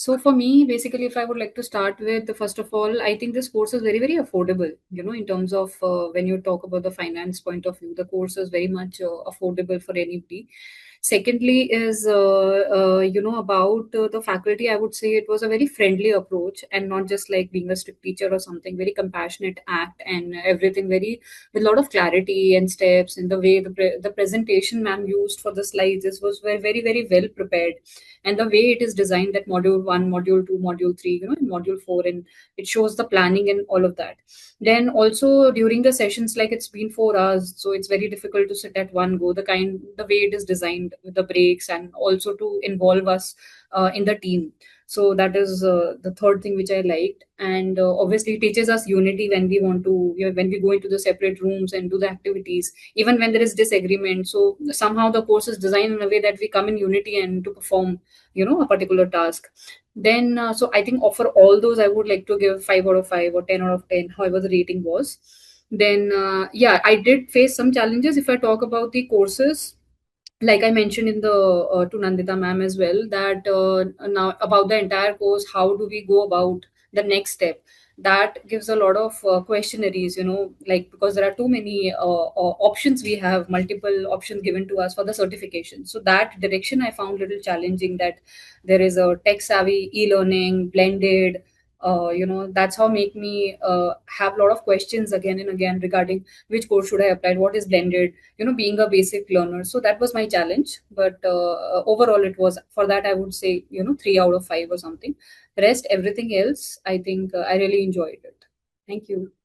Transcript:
So for me, basically, if I would like to start with, first of all, I think this course is very, very affordable. In terms of when you talk about the finance point of view, the course is very much affordable for anybody. Secondly, is about the faculty. I would say it was a very friendly approach, and not just like being a strict teacher or something. Very compassionate act, and everything very with a lot of clarity and steps. And the way the presentation ma'am used for the slides, this was very, very, very well prepared, and the way it is designed, that module 1, module 2, module 3, and module 4, and it shows the planning and all of that. Then also during the sessions, like it's been 4 hours, so it's very difficult to sit at one go, the way it is designed with the breaks, and also to involve us in the team. So that is the third thing which I liked. And obviously it teaches us unity when we want to, when we go into the separate rooms and do the activities, even when there is disagreement. So somehow the course is designed in a way that we come in unity and to perform a particular task. Then so I think for all those I would like to give 5 out of 5 or 10 out of 10, however the rating was. Then yeah, I did face some challenges if I talk about the courses, like I mentioned in the to Nandita ma'am as well, that now about the entire course, how do we go about the next step? That gives a lot of questionnaires, like because there are too many options. We have multiple options given to us for the certification. So that direction I found little challenging. That there is a tech savvy e-learning blended. That's how make me have a lot of questions again and again regarding which course should I apply, what is blended, being a basic learner. So that was my challenge. But overall, it was, for that I would say, 3 out of 5 or something. Rest everything else, I think I really enjoyed it. Thank you.